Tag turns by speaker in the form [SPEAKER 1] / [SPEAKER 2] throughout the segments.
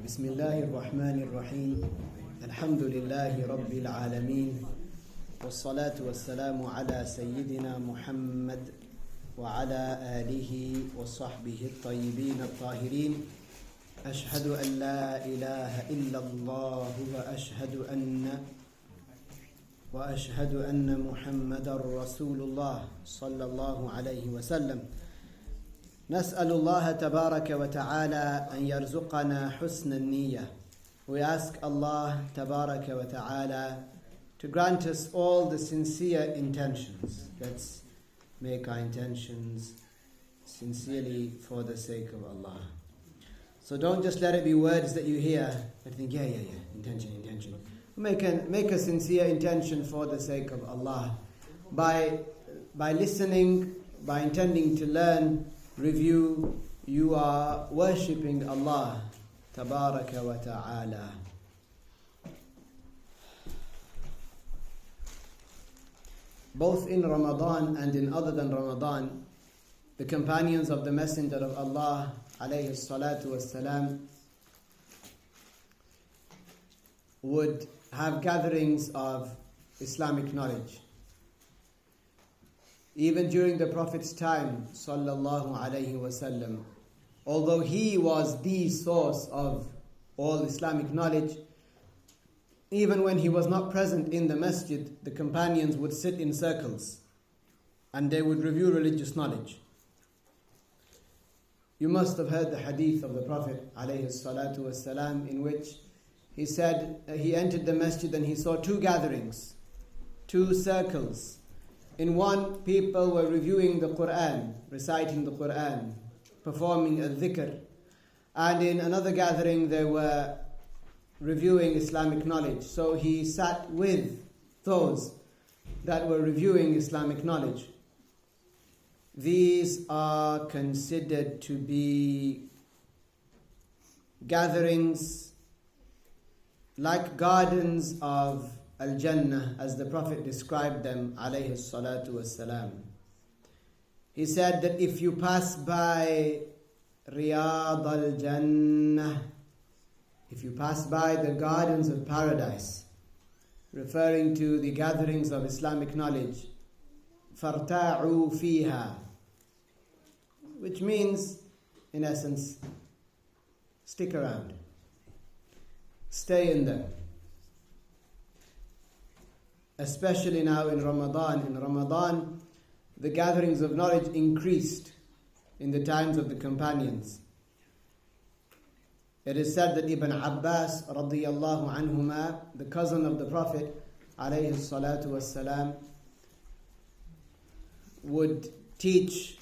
[SPEAKER 1] بسم الله الرحمن الرحيم الحمد لله رب العالمين والصلاة والسلام على سيدنا محمد وعلى آله وصحبه الطيبين الطاهرين أشهد أن لا إله إلا الله وأشهد أن محمد رسول الله صلى الله عليه وسلم. نسأل الله تبارك وتعالى أن يرزقنا حسن النية. We ask Allah تبارك وتعالى to grant us all the sincere intentions. Let's make our intentions sincerely for the sake of Allah. So don't just let it be words that you hear and think, yeah, intention. Make a sincere intention for the sake of Allah. By listening, by intending to learn, review, you are worshipping Allah tabaraka wa ta'ala. Both in Ramadan and in other than Ramadan, the companions of the Messenger of Allah alayhi salatu wassalam would have gatherings of Islamic knowledge. Even during the Prophet's time, sallallahu alayhi wasallam, although he was the source of all Islamic knowledge, even when he was not present in the masjid, the companions would sit in circles and they would review religious knowledge. You must have heard the hadith of the Prophet alayhi salatu wasalam, in which he said he entered the masjid and he saw two gatherings, two circles. In one, people were reviewing the Quran, reciting the Quran, performing a dhikr. And in another gathering, they were reviewing Islamic knowledge. So he sat with those that were reviewing Islamic knowledge. These are considered to be gatherings like gardens of Al-Jannah, as the Prophet described them, alayhi salatu wassalam. He said that if you pass by Riyad al-Jannah, if you pass by the gardens of paradise, referring to the gatherings of Islamic knowledge, فَارْتَاعُوا فِيهَا, which means, in essence, stick around, stay in them. Especially now in Ramadan. In Ramadan, the gatherings of knowledge increased in the times of the companions. It is said that Ibn Abbas radiyallahu anhuma, the cousin of the Prophet alayhi salatu wassalam, would teach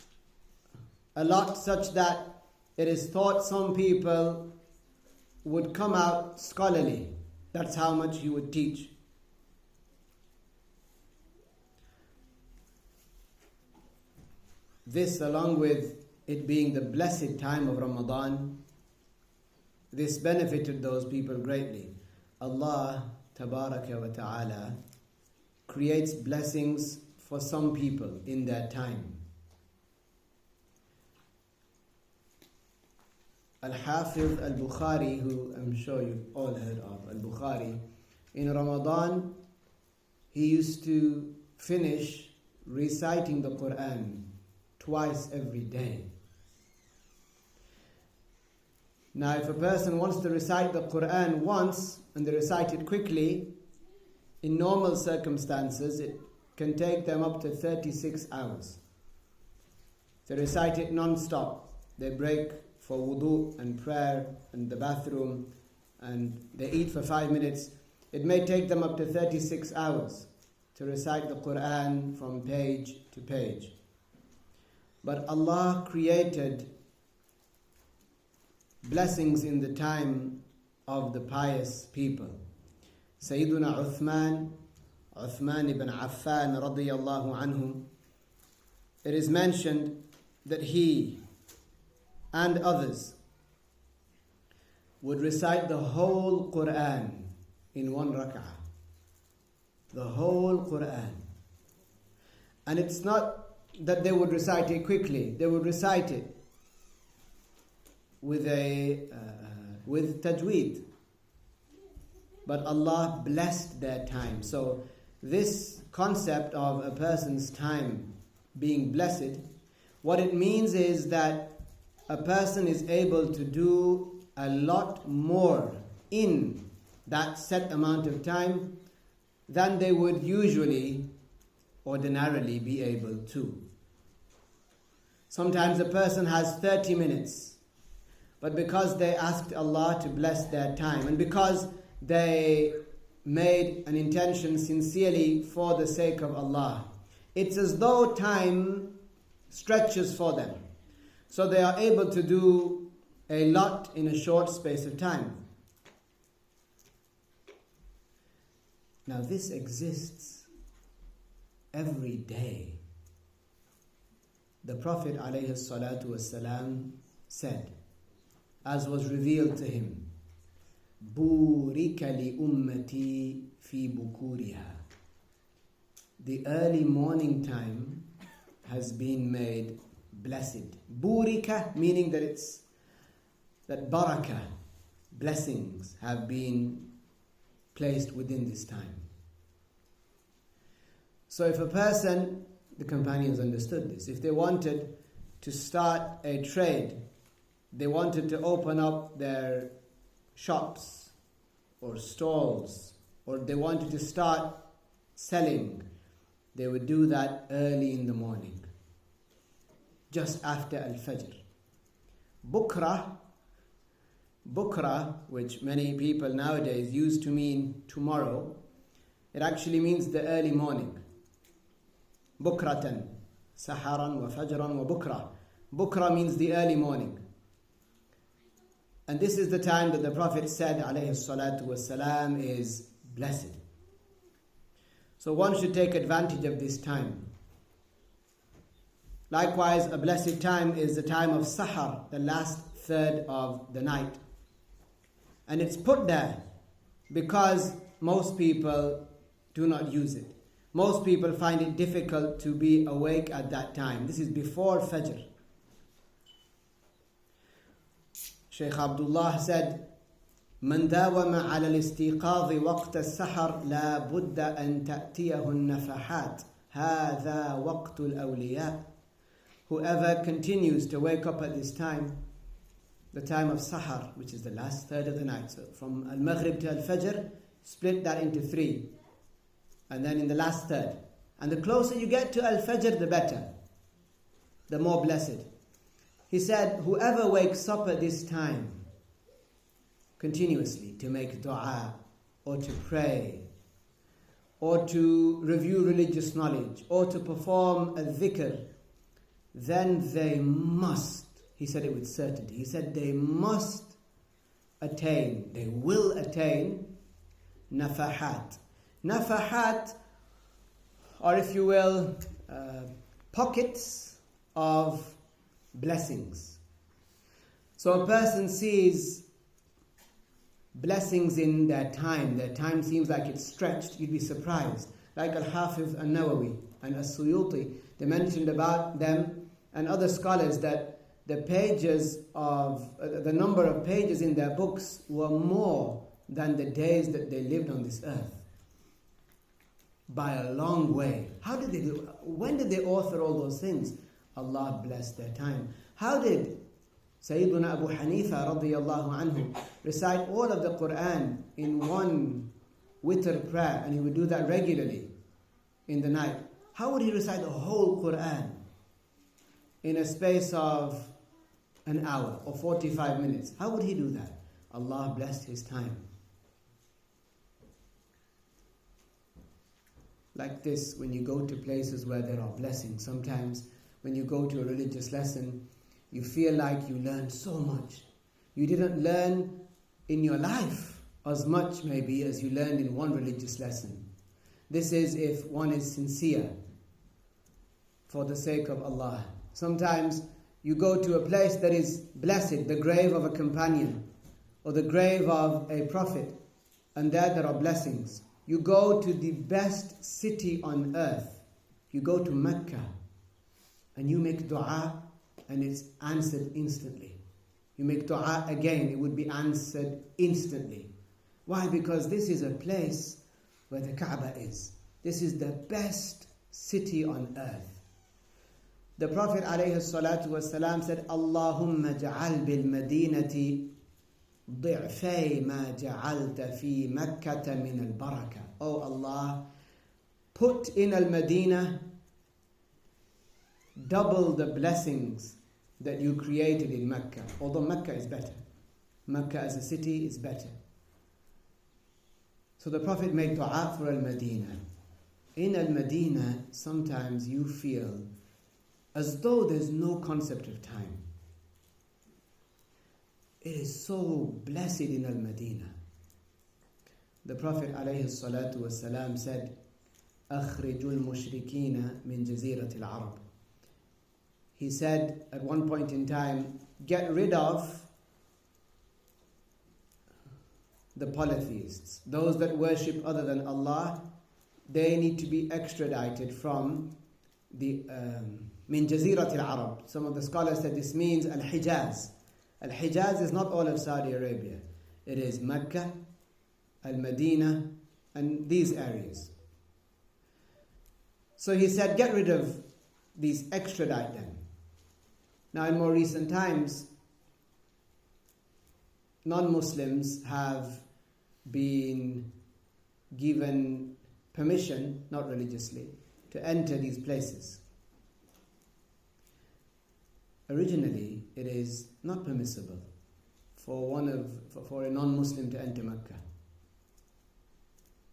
[SPEAKER 1] a lot, such that it is thought some people would come out scholarly. That's how much he would teach. This, along with it being the blessed time of Ramadan, this benefited those people greatly. Allah tabaraka wa ta'ala creates blessings for some people in their time. Al-Hafiz al-Bukhari, who I'm sure you've all heard of, al-Bukhari, in Ramadan, he used to finish reciting the Quran twice every day. Now, if a person wants to recite the Quran once and they recite it quickly, in normal circumstances, it can take them up to 36 hours. They recite it non-stop. They break for wudu and prayer and the bathroom, and they eat for 5 minutes. It may take them up to 36 hours to recite the Quran from page to page. But Allah created blessings in the time of the pious people. Sayyiduna Uthman ibn Affan radiyallahu anhu, it is mentioned that he and others would recite the whole Quran in one rak'ah. The whole Quran. And it's not that they would recite it quickly. They would recite it with a with tajweed. But Allah blessed their time. So this concept of a person's time being blessed, what it means is that a person is able to do a lot more in that set amount of time than they would usually, ordinarily be able to. Sometimes a person has 30 minutes, but because they asked Allah to bless their time, and because they made an intention sincerely for the sake of Allah, it's as though time stretches for them. So they are able to do a lot in a short space of time. Now this exists every day. The Prophet ﷺ said, as was revealed to him, بُورِكَ لِأُمَّتِي فِي بُكُورِهَا. The early morning time has been made blessed. Burika, meaning that barakah, blessings have been placed within this time. So if a person, the companions understood this, if they wanted to start a trade, they wanted to open up their shops or stalls, or they wanted to start selling, they would do that early in the morning, just after Al-Fajr. Bukra, which many people nowadays use to mean tomorrow, it actually means the early morning. Bukratan, saharan wa fajran wa bukra. Bukra means the early morning. And this is the time that the Prophet said, alayhi salatu wasalam, is blessed. So one should take advantage of this time. Likewise, a blessed time is the time of sahar, the last third of the night. And it's put there because most people do not use it. Most people find it difficult to be awake at that time. This is before Fajr. Shaykh Abdullah said, من داوم على الاستيقاظ وقت السحر لا بد أن تأتيه النفحات هذا وقت الأولياء. Whoever continues to wake up at this time, the time of sahar, which is the last third of the night, so from al-Maghrib to al-Fajr, split that into 3, and then in the last third. And the closer you get to al-Fajr, the better, the more blessed. He said, whoever wakes up at this time continuously to make dua, or to pray, or to review religious knowledge, or to perform a dhikr, then they must, he said it with certainty, he said they must attain, they will attain nafahat. Nafahat, or if you will, pockets of blessings. So a person sees blessings in their time seems like it's stretched, you'd be surprised. Like Al-Hafiz An-Nawawi and As-Suyuti, they mentioned about them and other scholars that the pages of, the number of pages in their books were more than the days that they lived on this earth. By a long way. How did they do? When did they author all those things? Allah blessed their time. How did Sayyiduna Abu Hanifa radiyallahu anhu recite all of the Quran in one witr prayer, and he would do that regularly in the night? How would he recite the whole Quran in a space of an hour or 45 minutes? How would he do that? Allah blessed his time. Like this, when you go to places where there are blessings, sometimes when you go to a religious lesson, you feel like you learned so much. You didn't learn in your life as much maybe as you learned in one religious lesson. This is if one is sincere for the sake of Allah. Sometimes you go to a place that is blessed, the grave of a companion or the grave of a prophet, and there are blessings. You go to the best city on earth. You go to Mecca and you make dua and it's answered instantly. You make dua again, it would be answered instantly. Why? Because this is a place where the Kaaba is. This is the best city on earth. The Prophet ﷺ said, Allahumma ja'al bil madinati ضعفي ما جعلت في مكة من البركة. Oh Allah, put in Al-Madinah double the blessings that you created in Mecca. Although Mecca is better. Mecca as a city is better. So the Prophet made dua for Al-Madinah. In Al-Madinah, sometimes you feel as though there's no concept of time. It is so blessed in Al-Madinah. The Prophet ﷺ said, أَخْرِجُوا الْمُشْرِكِينَ مِنْ جَزِيرَةِ الْعَرَبِ. He said at one point in time, get rid of the polytheists, those that worship other than Allah. They need to be extradited from the min Jazirat al-Arab. Some of the scholars said this means Al-Hijaz. Al-Hijaz is not all of Saudi Arabia. It is Mecca, Al-Madinah, and these areas. So he said, get rid of these, extradite them. Now in more recent times, non-Muslims have been given permission, not religiously, to enter these places. Originally, it is not permissible for a non-Muslim to enter Mecca.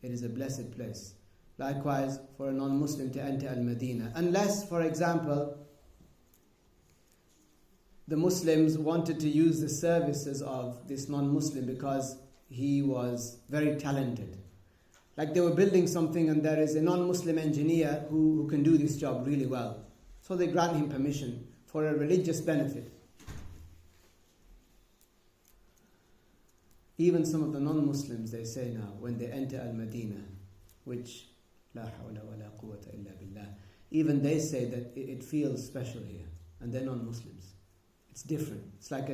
[SPEAKER 1] It is a blessed place. Likewise, for a non-Muslim to enter Al-Madinah. Unless, for example, the Muslims wanted to use the services of this non-Muslim because he was very talented. Like they were building something and there is a non-Muslim engineer who can do this job really well. So they grant him permission for a religious benefit. Even some of the non-Muslims, they say now, when they enter Al-Madinah, which, la hawla wa la quwwata illa billah, even they say that it feels special here, and they're non-Muslims. It's different. It's like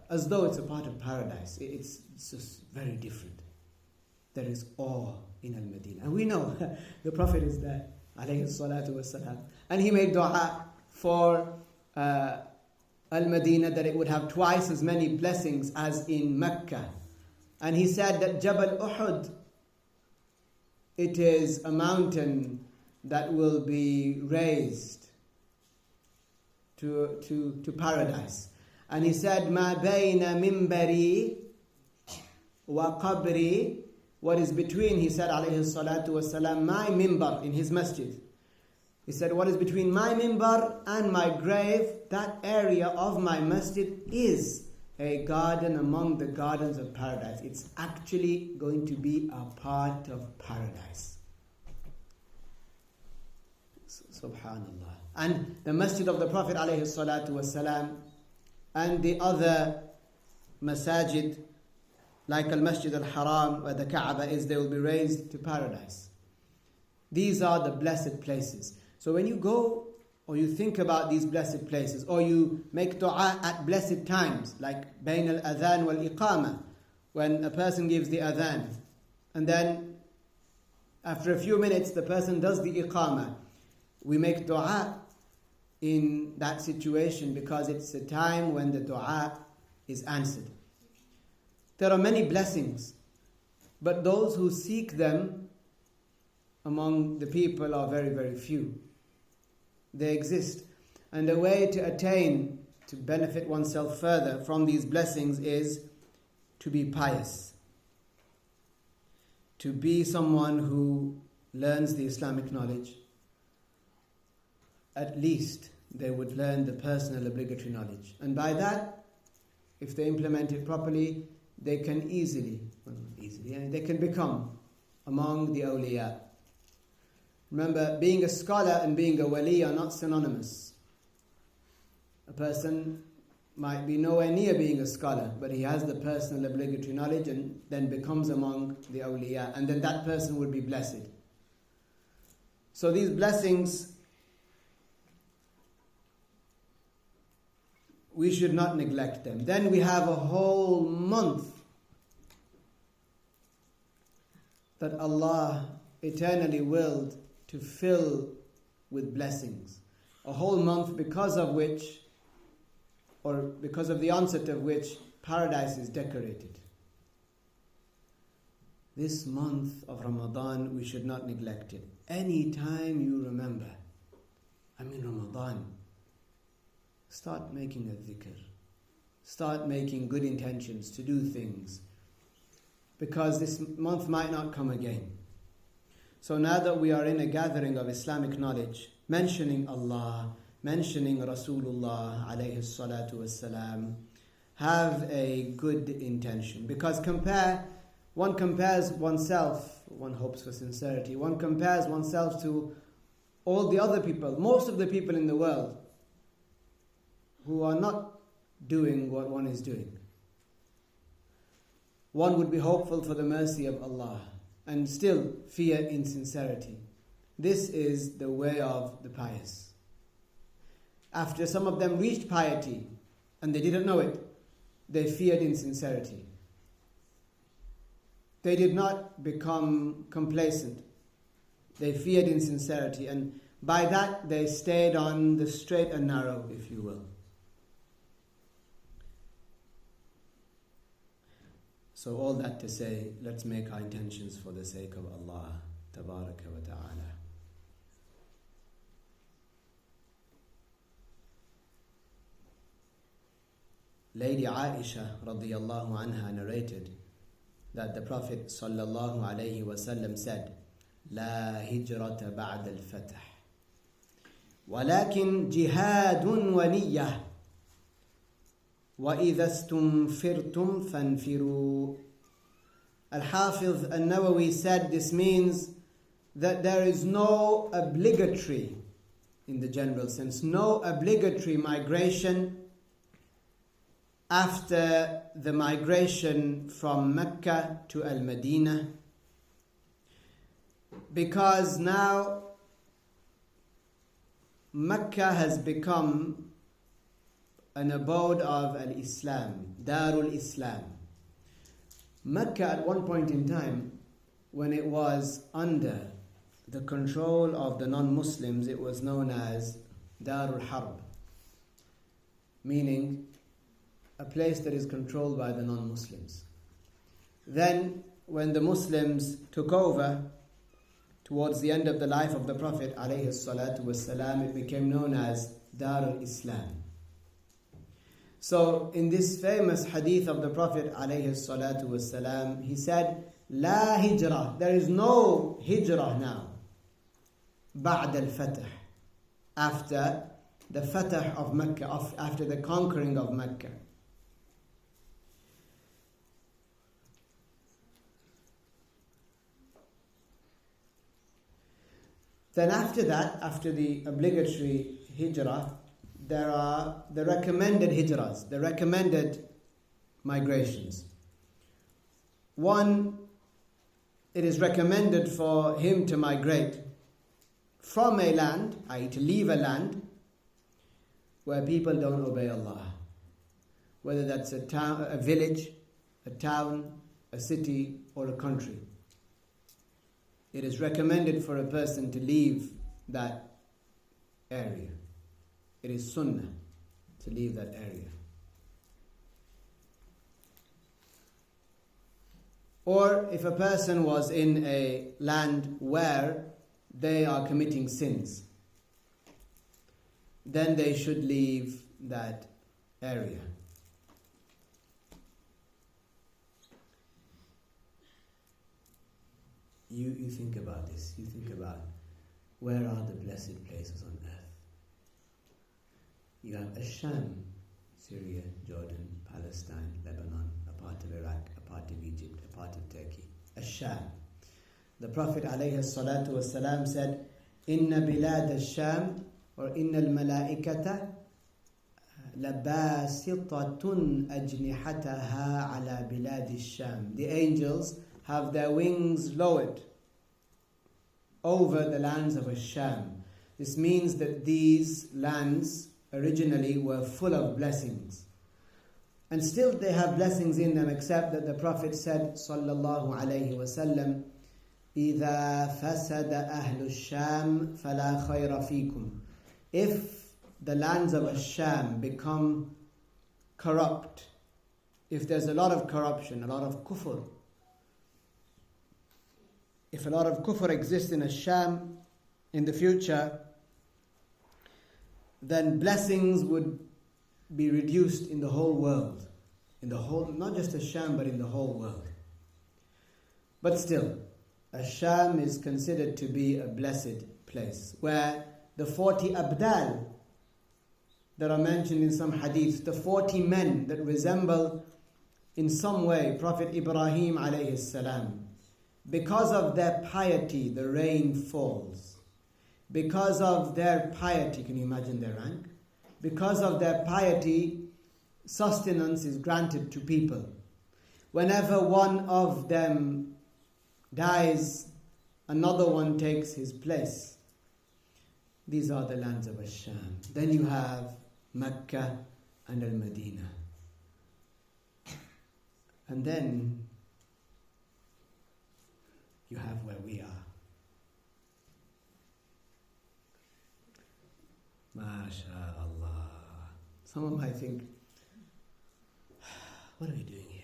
[SPEAKER 1] as though it's a part of paradise. It's just very different. There is awe in Al-Madinah. And we know the Prophet is there, alayhi salatu wassalam. And he made dua for Al-Madinah that it would have twice as many blessings as in Mecca. And he said that Jabal Uhud, it is a mountain that will be raised to paradise. And he said, Ma bayna mimbari wa qabri, what is between, he said, alayhi salatu wasalam, my mimbar in his masjid. He said, what is between my mimbar and my grave, that area of my masjid is a garden among the gardens of paradise. It's actually going to be a part of paradise. Subhanallah. And the masjid of the Prophet alayhi salatu wasalam and the other masajid, like Al-Masjid Al-Haram, where the Kaaba is, they will be raised to paradise. These are the blessed places. So when you go or you think about these blessed places, or you make dua at blessed times, like Bain al-Adhan wal-Iqama, when a person gives the Adhan, and then after a few minutes the person does the Iqama, we make dua in that situation because it's a time when the dua is answered. There are many blessings, but those who seek them among the people are very, very few. They exist. And the way to attain, to benefit oneself further from these blessings is to be pious. To be someone who learns the Islamic knowledge. At least they would learn the personal obligatory knowledge. And by that, if they implement it properly, they can they can become among the awliya. Remember, being a scholar and being a wali are not synonymous. A person might be nowhere near being a scholar, but he has the personal obligatory knowledge and then becomes among the awliya, and then that person would be blessed. So these blessings, we should not neglect them. Then we have a whole month that Allah eternally willed to fill with blessings. A whole month because of which, or because of the onset of which, paradise is decorated. This month of Ramadan, we should not neglect it. Any time you remember, I'm in Ramadan, start making a dhikr. Start making good intentions to do things. Because this month might not come again. So now that we are in a gathering of Islamic knowledge, mentioning Allah, mentioning Rasulullah alayhi salatu wassalam, have a good intention. Because one compares oneself, one hopes for sincerity, one compares oneself to all the other people, most of the people in the world who are not doing what one is doing. One would be hopeful for the mercy of Allah and still fear insincerity. This is the way of the pious. After some of them reached piety and they didn't know it, they feared insincerity. They did not become complacent. They feared insincerity, and by that they stayed on the straight and narrow, if you will. So all that to say, let's make our intentions for the sake of Allah Tabaraka wa Ta'ala. Lady Aisha radiyallahu anha narrated that the Prophet sallallahu alayhi wasallam said, لا هجرة بعد الفتح ولكن جهاد ونية وإذا استنفرتم فانفروا. Al-Hafiz al-Nawawi said this means that there is no obligatory, in the general sense, no obligatory migration after the migration from Mecca to Al-Madinah, because now Mecca has become an abode of Al-Islam, Darul Islam. Mecca at one point in time, when it was under the control of the non-Muslims, it was known as Darul Harb, meaning a place that is controlled by the non-Muslims. Then, when the Muslims took over, towards the end of the life of the Prophet ﷺ, it became known as Darul Islam. So, in this famous hadith of the Prophet ﷺ, he said, La hijrah, there is no hijrah now, ba'd al-fatah, after the fatah of Mecca, after the conquering of Mecca. Then after that, after the obligatory hijrah, there are the recommended hijrahs, the recommended migrations. One, it is recommended for him to migrate from a land, i.e. to leave a land where people don't obey Allah. Whether that's a town, a village, a town, a city, or a country. It is recommended for a person to leave that area. It is sunnah to leave that area. Or if a person was in a land where they are committing sins, then they should leave that area. You think about this. You think about where are the blessed places on earth. You have Sham, Syria, Jordan, Palestine, Lebanon, a part of Iraq, a part of Egypt, a part of Turkey. Sham. The Prophet ﷺ said, Inna bilad al-Sham, or Inna al-malaikata labasitatun ajnihataha ala bilad al-Sham. The angels have their wings lowered over the lands of Sham. This means that these lands, originally were full of blessings. And still they have blessings in them, except that the Prophet said, sallallahu alayhi wasallam, إِذَا فَسَدَ أَهْلُ الشَّامِ فَلَا خَيْرَ فِيكُمْ. If the lands of Asham become corrupt, if there's a lot of corruption, a lot of kufr, if a lot of kufr exists in Asham in the future, then blessings would be reduced in the whole world. In the whole, not just Asham, but in the whole world. But still, Asham is considered to be a blessed place, where the 40 abdal that are mentioned in some hadiths, the 40 men that resemble in some way Prophet Ibrahim alayhi salam, because of their piety, the rain falls. Because of their piety, can you imagine their rank? Because of their piety, sustenance is granted to people. Whenever one of them dies, another one takes his place. These are the lands of Asham. Then you have Mecca and Al-Madinah. And then you have where we are. MashaAllah. Someone might think, what are we doing here?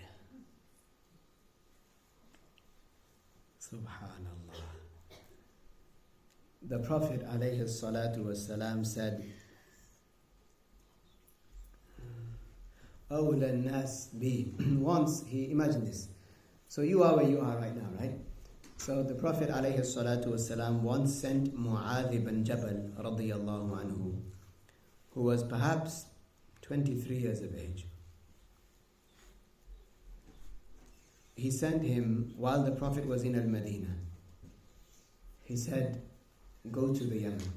[SPEAKER 1] Subhanallah. The Prophet alayhi salatu wasalam said, أولى الناس بي. Once he, imagine this. So you are where you are right now, right? So the Prophet alayhi salatu wasalam once sent Mu'adh ibn Jabal radiyallahu anhu, who was perhaps 23 years of age. He sent him while the Prophet was in Al-Madinah. He said, go to the Yemen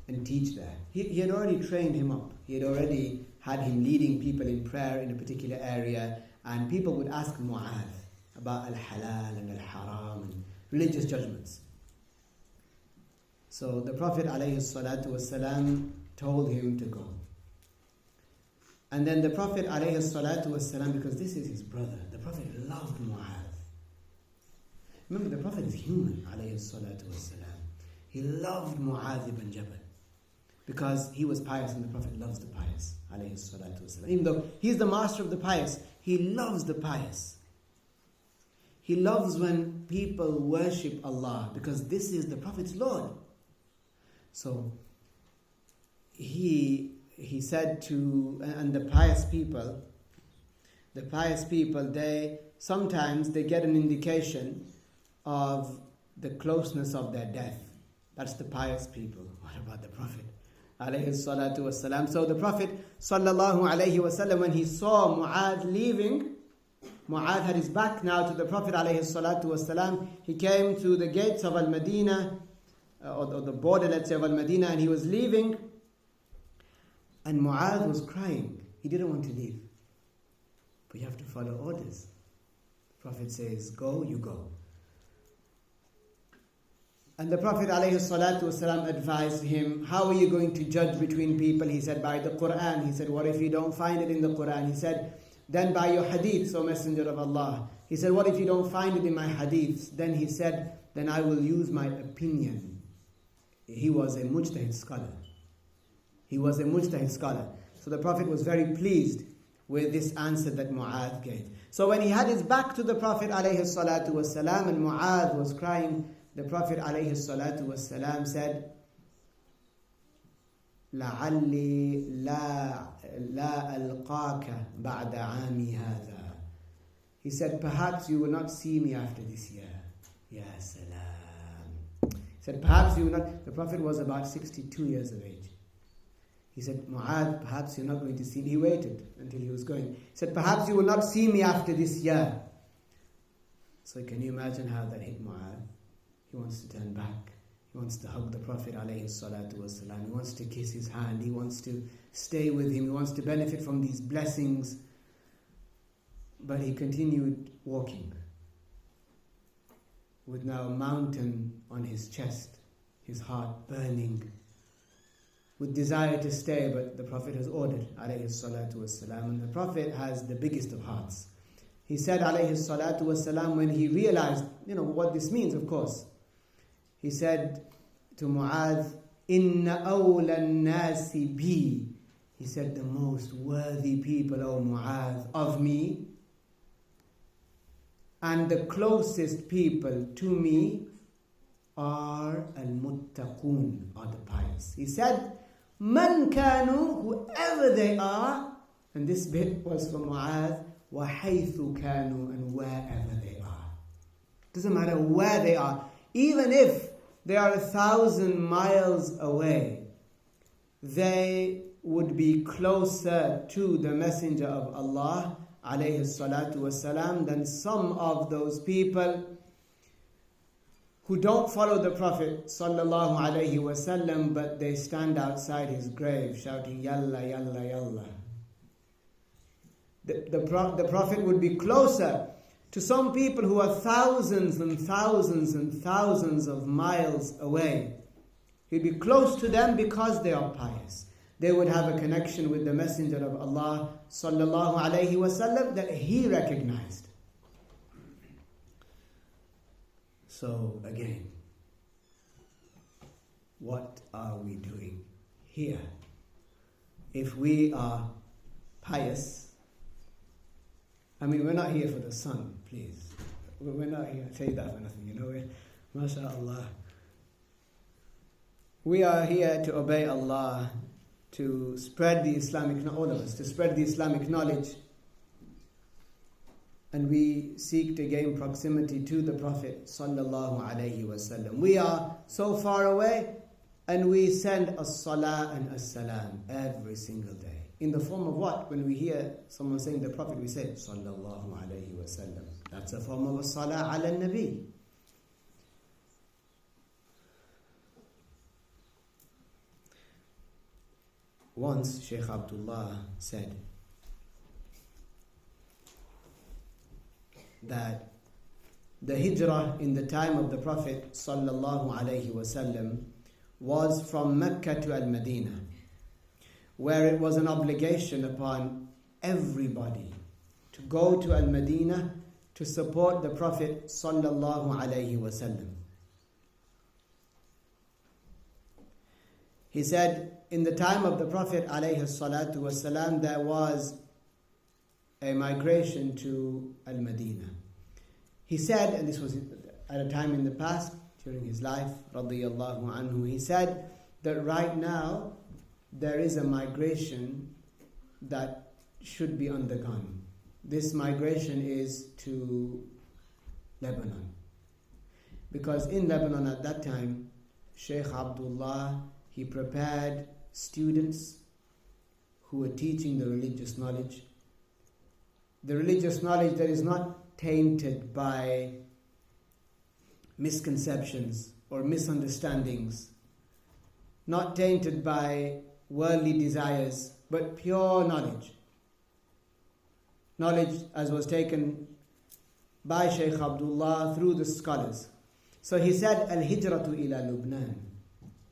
[SPEAKER 1] and teach there. He had already trained him up. He had already had him leading people in prayer in a particular area, and people would ask Mu'adh about al-halal and al-haram and religious judgments. So the Prophet ﷺ told him to go. And then the Prophet ﷺ, because this is his brother, the Prophet loved Mu'adh. Remember, the Prophet is human ﷺ. He loved Mu'adh ibn Jabal because he was pious, and the Prophet loves the pious ﷺ. Even though he's the master of the pious, he loves the pious. He loves when people worship Allah, because this is the Prophet's Lord. So he said to, and the pious people, they sometimes get an indication of the closeness of their death. That's the pious people. What about the Prophet alayhi salatu wasalam? So the Prophet sallallahu alayhi wasallam, when he saw Mu'adh leaving, Mu'adh had his back now to the Prophet alayhi salatu wasalam. He came to the gates of Al-Madinah, or the border, let's say, of Al-Madinah, and he was leaving, and Mu'adh was crying. He didn't want to leave. But you have to follow orders. The Prophet says, go, you go. And the Prophet ﷺ advised him, how are you going to judge between people? He said, by the Quran. He said, what if you don't find it in the Quran? He said, then by your hadiths, O Messenger of Allah. He said, what if you don't find it in my hadiths? Then he said, then I will use my opinion. He was a mujtahid scholar. So the Prophet was very pleased with this answer that Mu'adh gave. So when he had his back to the Prophet ﷺ and Mu'adh was crying, the Prophet ﷺ said, لَعَلِّي لَا أَلْقَاكَ بَعْدَ عَامِي هَذَا. He said, perhaps you will not see me after this year. Ya salam. He said, perhaps you will not. The Prophet was about 62 years of age. He said, Mu'adh, perhaps you're not going to see me. He waited until he was going. He said, perhaps you will not see me after this year. So can you imagine how that hit Mu'adh? He wants to turn back. He wants to hug the Prophet ﷺ. He wants to kiss his hand. He wants to stay with him. He wants to benefit from these blessings. But he continued walking with now a mountain on his chest, his heart burning. would desire to stay, but the Prophet has ordered, alayhi salatu wasalam, and the Prophet has the biggest of hearts. He said, alayhi salatu wasalam, when he realized, what this means, of course, he said to Mu'adh, Inna awla nasi bi. He said, the most worthy people, O Mu'adh, of me, and the closest people to me are al-muttaqun, are the pious. He said, Man kanu, whoever they are, and this bit was from Mu'adh, wa haythu kanu, and wherever they are. Doesn't matter where they are, even if they are 1,000 miles away, they would be closer to the Messenger of Allah alayhi salatu wasalam than some of those people who don't follow the Prophet sallallahu alayhi wasallam, but they stand outside his grave shouting Yalla, Yalla, Yalla. The Prophet would be closer to some people who are thousands and thousands and thousands of miles away. He'd be close to them because they are pious. They would have a connection with the Messenger of Allah sallallahu alayhi wasallam that he recognized. So again, what are we doing here? If we are pious, we're not here for the sun, please. We're not here to say that for nothing, MashaAllah. We are here to obey Allah, to spread the Islamic, all of us, to spread the Islamic knowledge. And we seek to gain proximity to the Prophet sallallahu alaihi wasallam. We are so far away, and we send as-salah and as-salam every single day. In the form of what? When we hear someone saying the Prophet, we say sallallahu alaihi wasallam. That's a form of as-salah ala nabi. Once Shaykh Abdullah said that the hijrah in the time of the Prophet sallallahu alaihi wasallam was from Mecca to Al-Madinah, where it was an obligation upon everybody to go to Al-Madinah to support the Prophet sallallahu alaihi wasallam. He said, in the time of the Prophet alayhi salatu wasalam, there was a migration to Al-Madinah. He said, and this was at a time in the past, during his life, radiyallahu anhu, he said that right now there is a migration that should be undergone. This migration is to Lebanon. Because in Lebanon at that time, Shaykh Abdullah, he prepared students who were teaching the religious knowledge. The religious knowledge that is not tainted by misconceptions or misunderstandings, not tainted by worldly desires, but pure knowledge. Knowledge as was taken by Shaykh Abdullah through the scholars. So he said, Al-Hijratu ila Lubnan,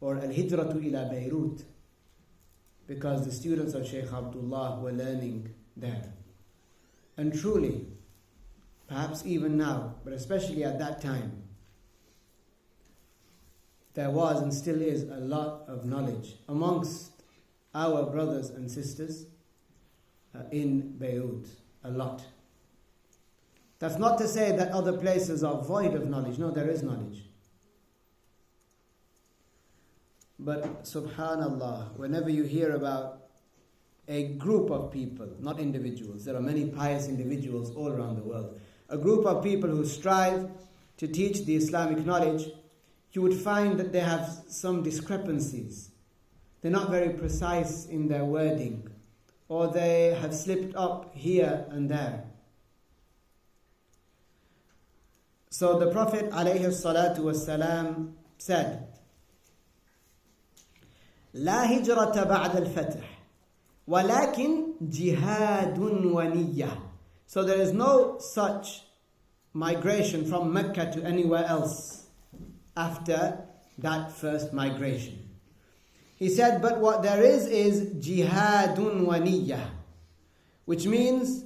[SPEAKER 1] or Al-Hijratu ila Beirut, because the students of Shaykh Abdullah were learning there. And truly, perhaps even now, but especially at that time, there was and still is a lot of knowledge amongst our brothers and sisters in Beirut. A lot. That's not to say that other places are void of knowledge. No, there is knowledge. But subhanallah, whenever you hear about a group of people, not individuals, there are many pious individuals all around the world, a group of people who strive to teach the Islamic knowledge, you would find that they have some discrepancies. They're not very precise in their wording, or they have slipped up here and there. So the Prophet ﷺ said, لا هجرة بعد الفتح ولكن جهاد ونية. So there is no such migration from Mecca to anywhere else after that first migration. He said, but what there is jihadun wa niyyah, which means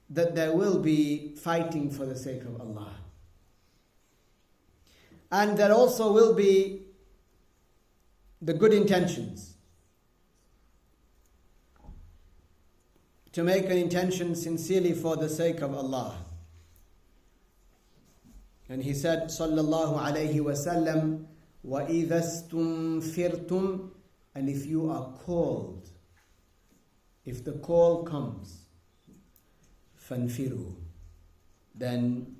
[SPEAKER 1] that there will be fighting for the sake of Allah. And there also will be the good intentions. To make an intention sincerely for the sake of Allah. And he said, sallallahu alayhi wa sallam, وَإِذَا اسْتُنْفِرْتُمْ, and if you are called, if the call comes, فَانْفِرُوا, then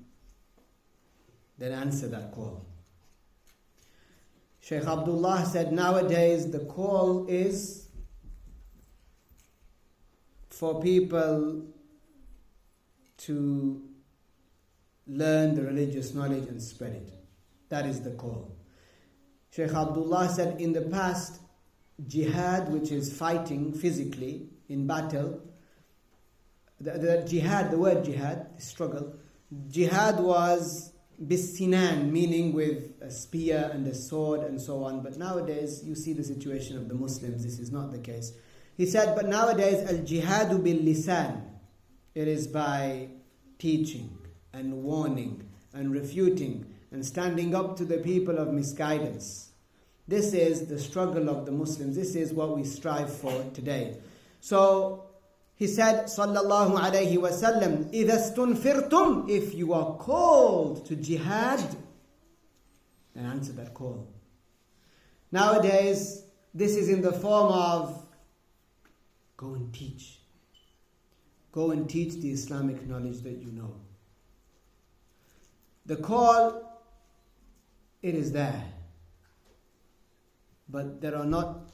[SPEAKER 1] answer that call. Shaykh Abdullah said, nowadays the call is for people to learn the religious knowledge and spread it. That is the call. Shaykh Abdullah said, in the past, jihad, which is fighting physically in battle, the word jihad, struggle, jihad was bisinan, meaning with a spear and a sword and so on. But nowadays, you see the situation of the Muslims, this is not the case. He said, but nowadays, al-jihadu bil-lisan, it is by teaching and warning and refuting and standing up to the people of misguidance. This is the struggle of the Muslims. This is what we strive for today. So, he said, sallallahu alayhi wa sallam, إِذَا اسْتُنْفِرْتُمْ, if you are called to jihad, then answer that call. Nowadays, this is in the form of go and teach. Go and teach the Islamic knowledge that you know. The call, it is there. But there are not,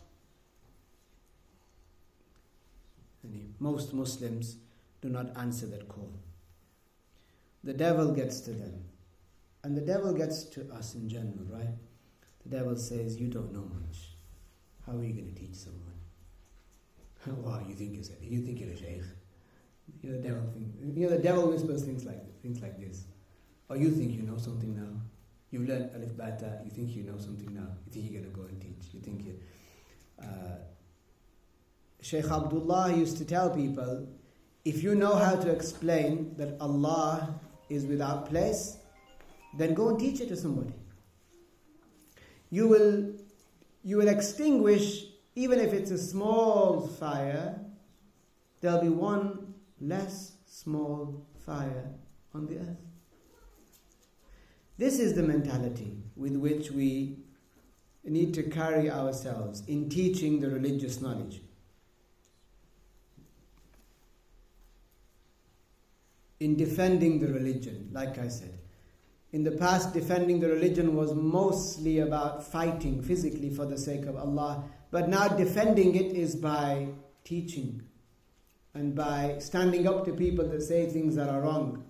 [SPEAKER 1] most Muslims do not answer that call. The devil gets to them. And the devil gets to us in general, right? The devil says, you don't know much. How are you going to teach someone? Wow, you think you're a sheikh. The devil whispers things like this. Or you think you know something now. You've learned alif bata, you think you know something now. You think you're going to go and teach. You think you... Shaykh Abdullah used to tell people, if you know how to explain that Allah is without place, then go and teach it to somebody. You will extinguish, even if it's a small fire, there'll be one less small fire on the earth. This is the mentality with which we need to carry ourselves in teaching the religious knowledge. In defending the religion, like I said. In the past, defending the religion was mostly about fighting physically for the sake of Allah. But now defending it is by teaching and by standing up to people that say things that are wrong.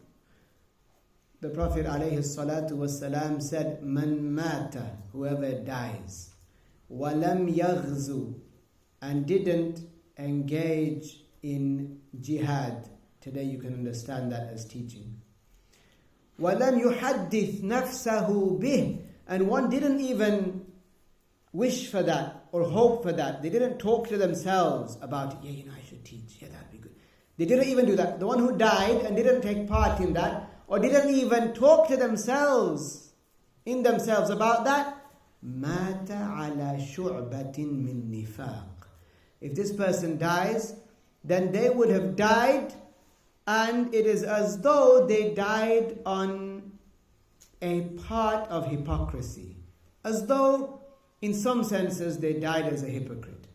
[SPEAKER 1] The Prophet ﷺ said, Man mata, whoever dies, walam yaghzu, and didn't engage in jihad. Today you can understand that as teaching. وَلَمْ يُحَدِّثْ نَفْسَهُ بِهِ, and one didn't even wish for that or hope for that. They didn't talk to themselves about, I should teach. Yeah, that'd be good. They didn't even do that. The one who died and didn't take part in that, or didn't even talk to themselves, in themselves about that, مَاتَ عَلَى شُعْبَةٍ مِّن نِفَاقٍ. If this person dies, then they would have died, and it is as though they died on a part of hypocrisy. As though, in some senses, they died as a hypocrite.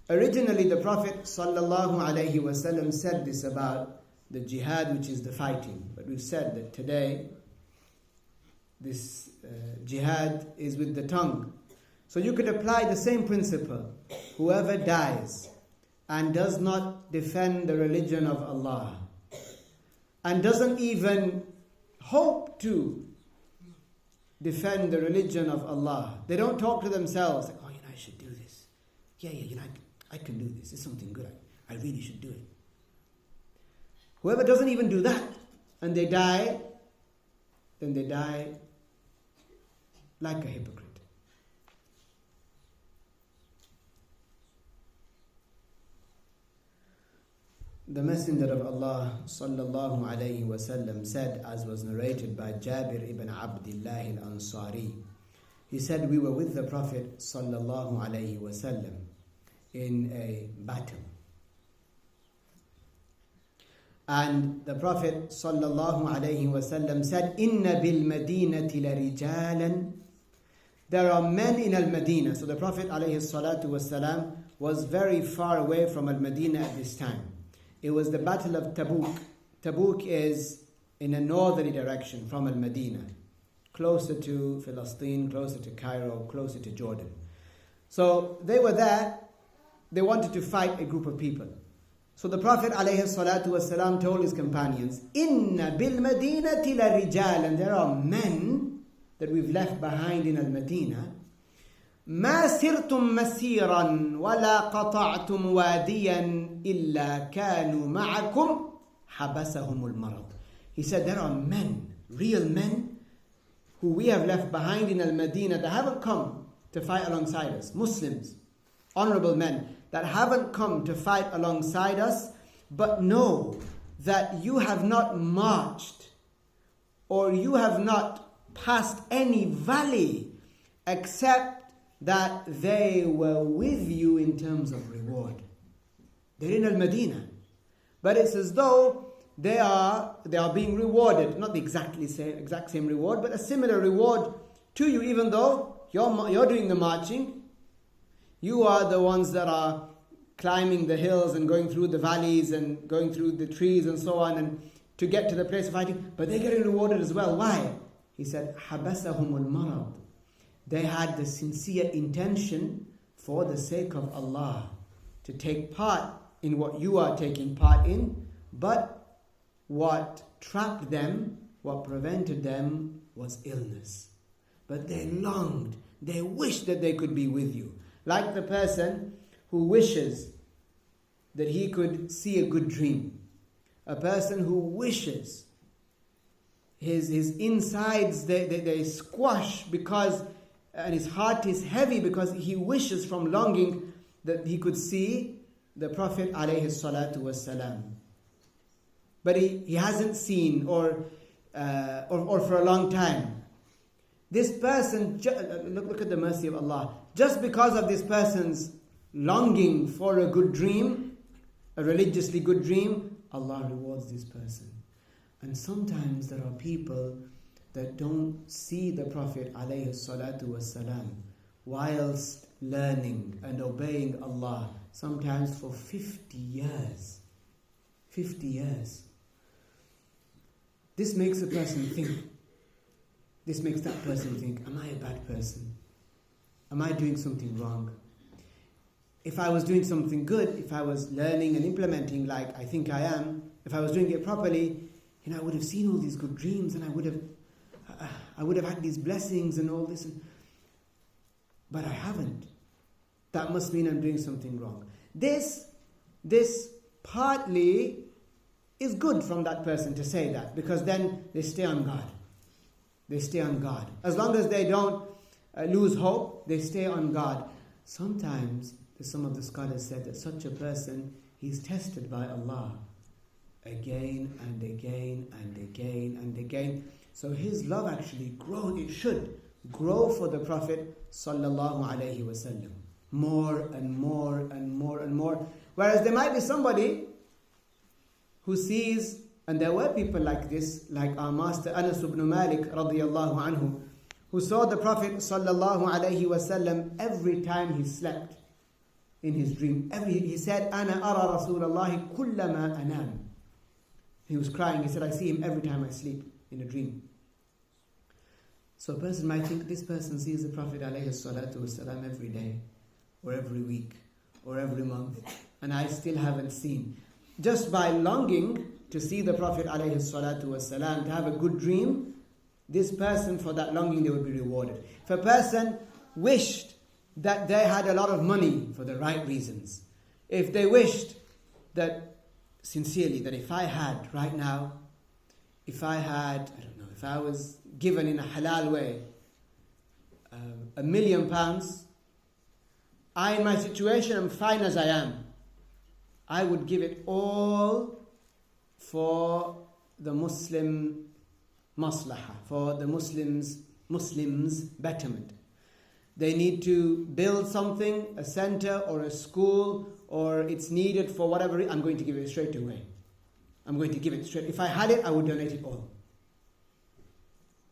[SPEAKER 1] Originally, the Prophet ﷺ said this about the jihad, which is the fighting. But we've said that today, this jihad is with the tongue. So you could apply the same principle. Whoever dies and does not defend the religion of Allah, and doesn't even hope to defend the religion of Allah. They don't talk to themselves, like, I should do this. I can do this. It's something good. I really should do it. Whoever doesn't even do that, and they die, then they die like a hypocrite. The Messenger of Allah sallallahu alayhi wasallam said, as was narrated by Jabir ibn Abdullah al-Ansari, he said, we were with the Prophet sallallahu alayhi wasallam in a battle. And the Prophet sallallahu alayhi wasallam said, Inna bil madinati la rijalan. There are men in Al-Madinah. So the Prophet alayhi salatu wasalam was very far away from Al-Madinah at this time. It was the Battle of Tabuk. Tabuk is in a northerly direction from Al-Madinah, closer to Palestine, closer to Cairo, closer to Jordan. So they were there. They wanted to fight a group of people. So the Prophet ﷺ told his companions, Inna bil madinati la rijal, and there are men that we've left behind in Al-Madinah. ما سرتم مسيرا ولا قطعتم واديا إلا كانوا معكم حبسهم المرض. He said there are men, real men, who we have left behind in Al-Madinah that haven't come to fight alongside us. Muslims, honorable men that haven't come to fight alongside us, but know that you have not marched or you have not passed any valley except that they were with you in terms of reward. They're in Al-Madinah, but it's as though they are being rewarded, not the exact same reward, but a similar reward to you, even though you're doing the marching. You are the ones that are climbing the hills and going through the valleys and going through the trees and so on, and to get to the place of fighting, but they're getting rewarded as well. Why? He said, حَبَسَهُمُ الْمَرَض. They had the sincere intention for the sake of Allah to take part in what you are taking part in, but what trapped them, what prevented them was illness. But they longed, they wished that they could be with you. Like the person who wishes that he could see a good dream. A person who wishes his insides, they squash because, and his heart is heavy because he wishes from longing that he could see the Prophet alayhi salatu wasalam. But he hasn't seen or for a long time. This person, look at the mercy of Allah. Just because of this person's longing for a good dream, a religiously good dream, Allah rewards this person. And sometimes there are people that don't see the Prophet alayhi salatu wasalam whilst learning and obeying Allah, sometimes for 50 years. 50 years. This makes a person think. This makes that person think, am I a bad person? Am I doing something wrong? If I was doing something good, if I was learning and implementing like I think I am, if I was doing it properly, I would have seen all these good dreams and I would have had these blessings and all this. But I haven't. That must mean I'm doing something wrong. This partly is good from that person to say that, because then they stay on God. They stay on God. As long as they don't lose hope, they stay on God. Sometimes, some of the scholars said that such a person, he's tested by Allah again and again and again and again. So his love actually grows. It should grow for the Prophet sallallahu alaihi wasallam more and more and more and more. Whereas there might be somebody who sees, and there were people like this, like our master Anas ibn Malik radiyallahu anhu, who saw the Prophet sallallahu alaihi wasallam every time he slept in his dream. He said, "Ana ara Rasulallahi kullama anam." He was crying. He said, "I see him every time I sleep in a dream." So a person might think this person sees the Prophet alayhi salatu wasalam every day, or every week, or every month, and I still haven't seen. Just by longing to see the Prophet alayhi salatu wasalam, to have a good dream, this person, for that longing, they would be rewarded. If a person wished that they had a lot of money for the right reasons, if they wished that, sincerely, that if I had right now, if I was given in a halal way £1 million, I in my situation am fine as I am. I would give it all for the Muslim maslaha, for the Muslims' betterment. They need to build something, a center or a school, or it's needed for whatever, I'm going to give it straight away. I'm going to give it straight. If I had it, I would donate it all.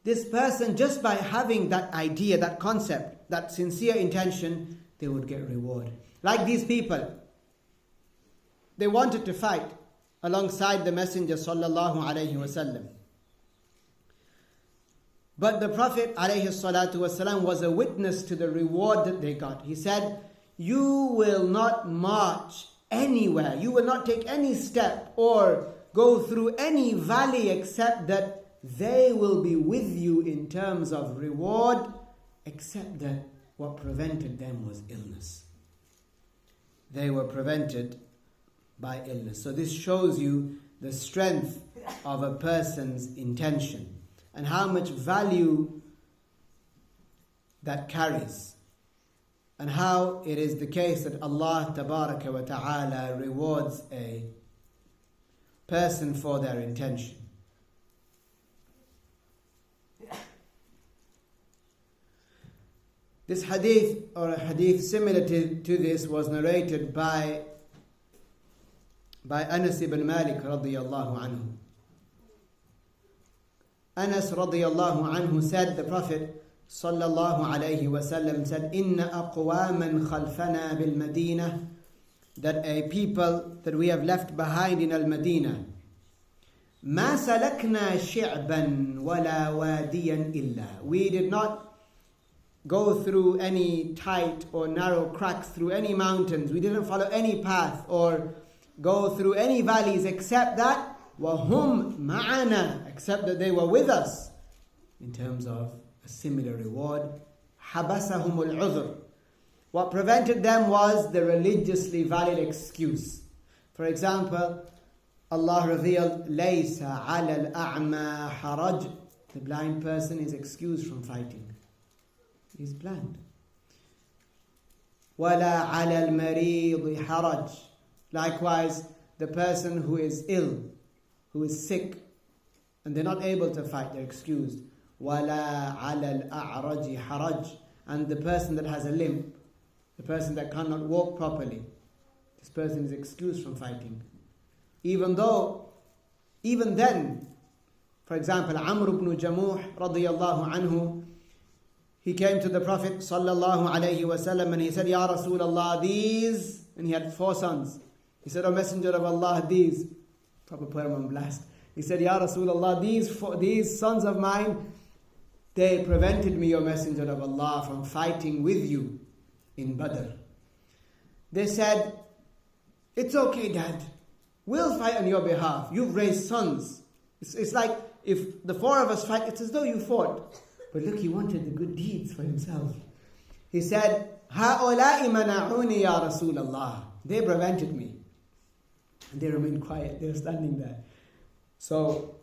[SPEAKER 1] This person, just by having that idea, that concept, that sincere intention, they would get reward. Like these people, they wanted to fight alongside the Messenger sallallahu alaihi wasallam. But the Prophet alayhi salatu wasalam was a witness to the reward that they got. He said, you will not march anywhere, you will not take any step or go through any valley except that they will be with you in terms of reward, except that what prevented them was illness. They were prevented by illness. So this shows you the strength of a person's intention and how much value that carries, and how it is the case that Allah tabaraka wa ta'ala rewards a person for their intention. This hadith, or a hadith similar to this, was narrated by Anas ibn Malik radiyallahu anhu. Anas radiyallahu anhu said, the Prophet sallallahu alayhi wasallam said, Inna aqwaman khalfana bil Madinah, that a people that we have left behind in al-Madinah, ma salakna shi'ban wala wadiyan illa, we did not go through any tight or narrow cracks, through any mountains, we didn't follow any path or go through any valleys, except that وَهُمْ مَعَنَا, except that they were with us in terms of a similar reward. حَبَسَهُمُ الْعُذْرِ, what prevented them was the religiously valid excuse. For example, Allah revealed لَيْسَ عَلَى الْأَعْمَى حَرَجْ, the blind person is excused from fighting. He's blind. وَلَا عَلَى الْمَرِيضِ حَرَجْ, likewise the person who is ill, who is sick, and they're not able to fight, they're excused. وَلَا عَلَى الْأَعْرَجِ حَرَجْ, and the person that has a limp, the person that cannot walk properly, this person is excused from fighting. Even then, for example, Amr ibn Jamuh radiyallahu anhu, he came to the Prophet sallallahu alayhi wasallam and he said, Ya Rasulullah, these, and he had 4 sons. He said, O Messenger of Allah, these, proper put him on blast. He said, Ya Rasulullah, these sons of mine, they prevented me, O Messenger of Allah, from fighting with you in Badr. They said, it's okay, Dad, we'll fight on your behalf. You've raised sons. It's like if the 4 of us fight, it's as though you fought. But look, he wanted the good deeds for himself. He said, هَؤُلَاءِ مَنَعُونِ يَا رَسُولَ اللَّهِ, they prevented me. And they remained quiet, they were standing there. So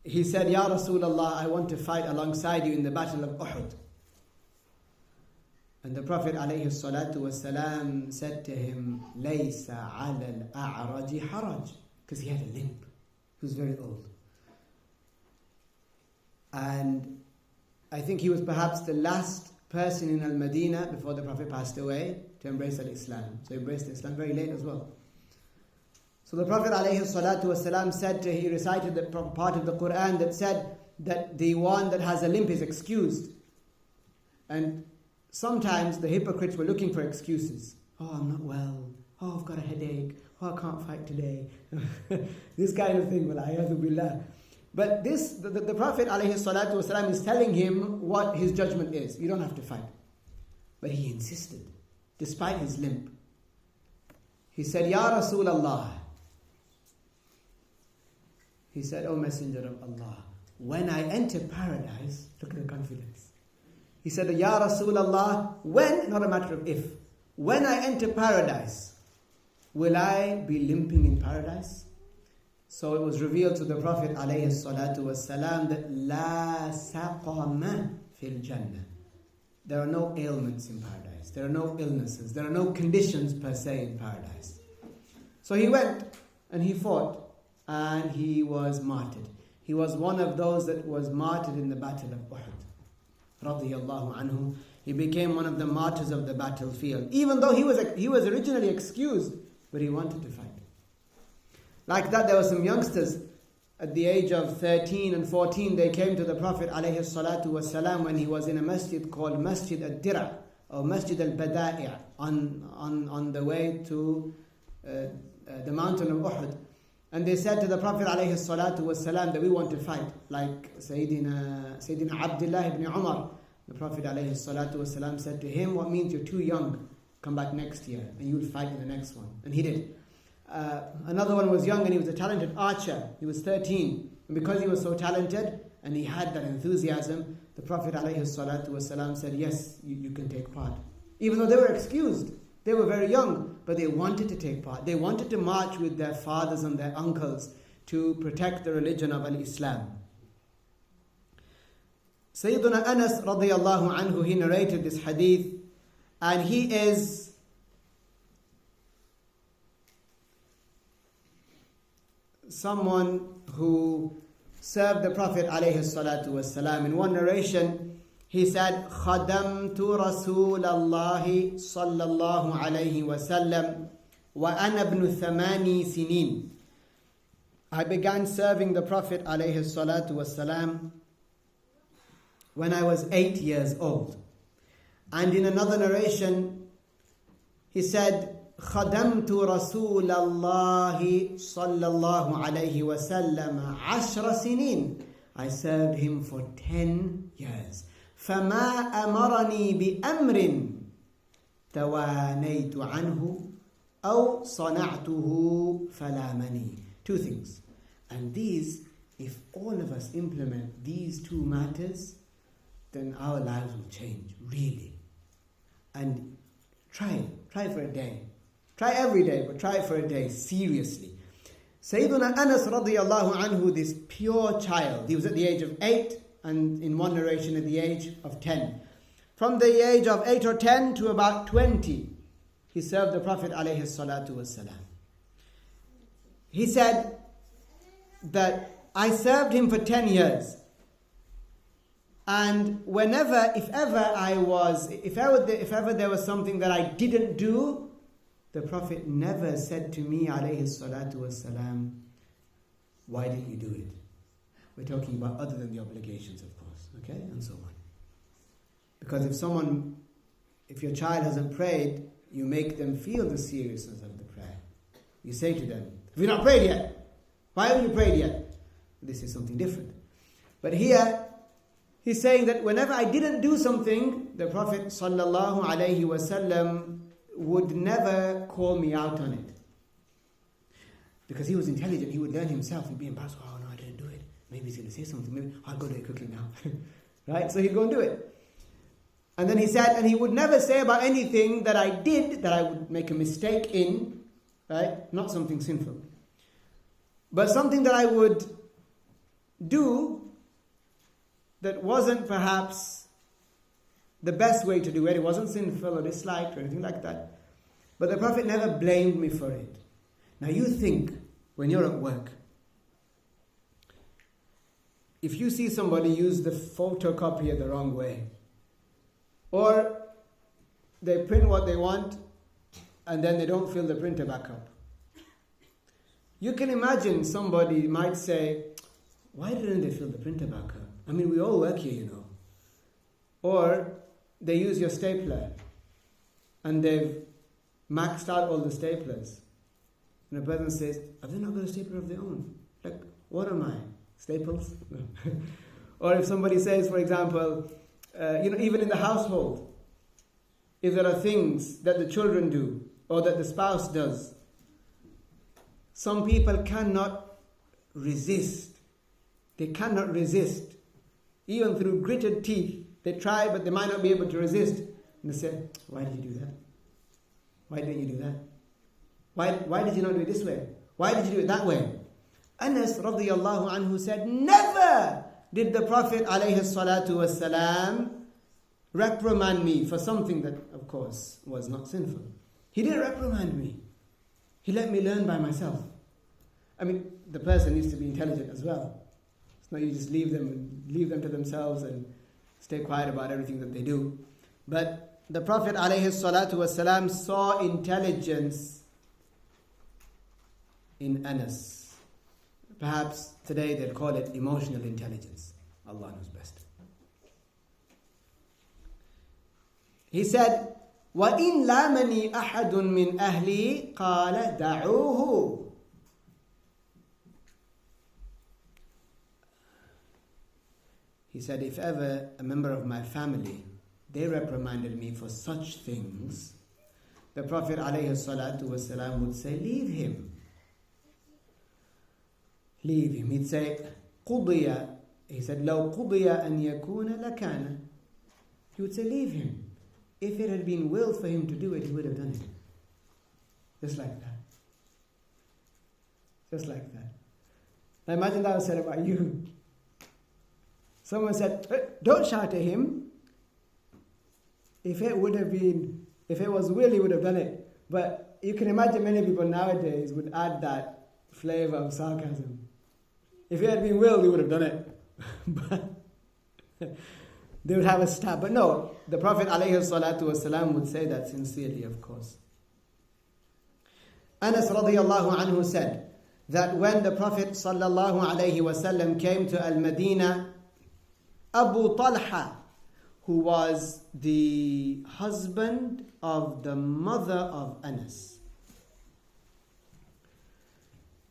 [SPEAKER 1] he said, Ya Rasulullah, I want to fight alongside you in the battle of Uhud. And the Prophet ﷺ said to him, لَيْسَ عَلَى الْأَعْرَجِ حَرَجِ, because he had a limp. He was very old. And I think he was perhaps the last person in Al-Madinah before the Prophet passed away to embrace Al-Islam. So he embraced Islam very late as well. So the Prophet ﷺ said he recited the part of the Quran that said that the one that has a limp is excused. And sometimes the hypocrites were looking for excuses. Oh, I'm not well. Oh, I've got a headache. Oh, I can't fight today. This kind of thing. But the Prophet ﷺ is telling him what his judgment is. You don't have to fight. But he insisted, despite his limp. He said, Ya Rasulullah. He said, O Messenger of Allah, when I enter paradise, look at the confidence. He said, Ya Rasulullah, when, not a matter of if, when I enter paradise, will I be limping in paradise? So it was revealed to the Prophet ﷺ that La saqama fil Jannah. There are no ailments in paradise. There are no illnesses. There are no conditions per se in paradise. So he went and he fought and he was martyred. He was one of those that was martyred in the battle of Uhud. Radiyallahu anhu. He became one of the martyrs of the battlefield. Even though he was originally excused, but he wanted to fight. Like that, there were some youngsters at the age of 13 and 14. They came to the Prophet ﷺ when he was in a masjid called Masjid al-Dira or Masjid al-Bada'i' on the way to the mountain of Uhud. And they said to the Prophet ﷺ that we want to fight, like Sayyidina Abdullah ibn Umar. The Prophet ﷺ said to him, what means you're too young? Come back next year and you'll fight in the next one. And he did. Another one was young and he was a talented archer. He was 13. And because he was so talented and he had that enthusiasm, the Prophet ﷺ said, yes, you can take part. Even though they were excused. They were very young, but they wanted to take part. They wanted to march with their fathers and their uncles to protect the religion of Al-Islam. Sayyiduna Anas radiyallahu anhu, he narrated this hadith, and he is someone who served the Prophet alayhi salatu wasalam. In one narration, he said, خَدَمْتُ رَسُولَ اللَّهِ صَلَّى اللَّهُ عَلَيْهِ وَسَلَّمْ وَأَنَا ابْنُ ثَمَانِي سِنِينَ. I began serving the Prophet alayhi salatu wasalam when I was 8 years old. And in another narration, he said, خَدَمْتُ رَسُولَ اللَّهِ صَلَّى اللَّهُ عَلَيْهِ وَسَلَّمَ 10 سِنِينَ. I served him for 10 years. فَمَا أَمَرَنِي بِأَمْرٍ تَوَانَيْتُ عَنْهُ أَوْ صَنَعْتُهُ فَلَامَنِي. Two things. And these, if all of us implement these two matters, then our lives will change, really. And try for a day. Try every day, but try for a day, seriously. Sayyiduna Anas radiyallahu anhu, this pure child, he was at the age of 8, and in one narration at the age of 10. From the age of 8 or 10 to about 20, he served the Prophet alayhi salatu wasalam. He said that I served him for 10 years. And if ever there was something that I didn't do, the Prophet never said to me, alayhi salatu wasalam, why didn't you do it? We're talking about other than the obligations, of course, okay, and so on. Because if your child hasn't prayed, you make them feel the seriousness of the prayer. You say to them, have you not prayed yet? Why haven't you prayed yet? This is something different. But here, he's saying that whenever I didn't do something, the Prophet sallallahu alaihi wasallam would never call me out on it. Because he was intelligent, he would learn himself. He'd be embarrassed, oh no, I didn't do it. Maybe he's going to say something, maybe I'll go do it quickly now. Right? So he'd go and do it. And then he said, and he would never say about anything that I did, that I would make a mistake in, right? Not something sinful. But something that I would do that wasn't perhaps the best way to do it. It wasn't sinful or disliked or anything like that. But the Prophet never blamed me for it. Now you think, when you're at work, if you see somebody use the photocopier the wrong way, or they print what they want and then they don't fill the printer back up, you can imagine somebody might say, why didn't they fill the printer back up? I mean, we all work here, you know. Or they use your stapler and they've maxed out all the staplers. And a person says, have they not got a stapler of their own? Like, what am I? Staples? No. Or if somebody says, for example, even in the household, if there are things that the children do or that the spouse does, some people cannot resist. They cannot resist. Even through gritted teeth, they try, but they might not be able to resist. And they say, why did you do that? Why didn't you do that? Why did you not do it this way? Why did you do it that way? Anas radiyallahu anhu said, never did the Prophet alayhi salatu wasalam reprimand me for something that, of course, was not sinful. He didn't reprimand me. He let me learn by myself. I mean, the person needs to be intelligent as well. It's not you just leave them to themselves and stay quiet about everything that they do. But the Prophet ﷺ saw intelligence in Anas. Perhaps today they'll call it emotional intelligence. Allah knows best. He said, وَإِن لَامَنِي أَحَدٌ مِّنْ أَهْلِي قَالَ دَعُوهُ. He said, if ever a member of my family, they reprimanded me for such things, the Prophet ﷺ would say, leave him. Leave him. He'd say, قُضِيَ. He said, لَوْ قُضِيَ أَنْ يَكُونَ لَكَانَ. He would say, leave him. If it had been willed for him to do it, he would have done it. Just like that. Just like that. Now imagine that was said about you. Someone said, don't shout at him. If it was will, he would have done it. But you can imagine many people nowadays would add that flavor of sarcasm. If it had been will, he would have done it. But they would have a stab. But no, the Prophet ﷺ would say that sincerely, of course. Anas radiallahu anhu said that when the Prophet ﷺ came to Al-Madinah, Abu Talha, who was the husband of the mother of Anas,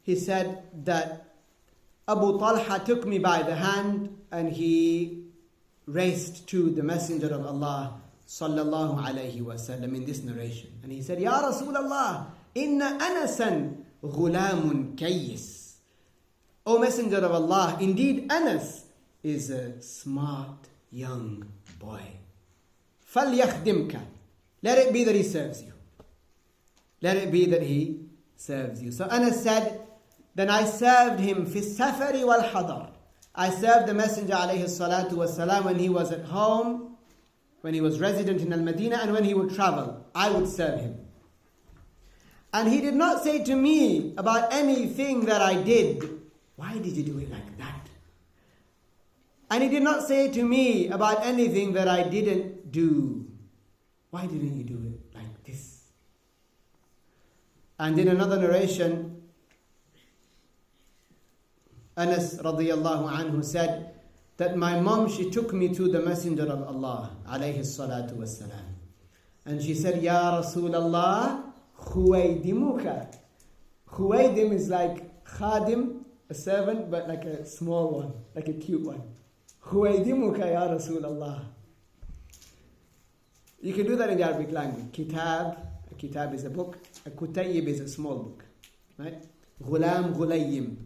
[SPEAKER 1] he said that Abu Talha took me by the hand and he raced to the Messenger of Allah sallallahu alayhi wasallam in this narration. And he said, Ya Rasulullah, inna Anasan ghulamun kayyis. O Messenger of Allah, indeed Anas is a smart young boy. فَلْيَخْدِمْكَ. Let it be that he serves you. Let it be that he serves you. So Anas said, then I served him fi safari wal hadar. I served the Messenger alayhi salatu wasalam when he was at home, when he was resident in Al-Madinah, and when he would travel. I would serve him. And he did not say to me about anything that I did, why did you do it like that? And he did not say to me about anything that I didn't do. Why didn't you do it like this? And in another narration, Anas radiyallahu anhu said that my mom, she took me to the Messenger of Allah alayhi salatu wassalam. And she said, Ya Rasulallah, khuwaydimuka. Khuwaydim is like khadim, a servant, but like a small one, like a cute one. Khuwaydimuka ya Rasulallah. You can do that in the Arabic language. Kitab, a kitab is a book. A kutayyib is a small book. Right? Ghulam, ghulayyim.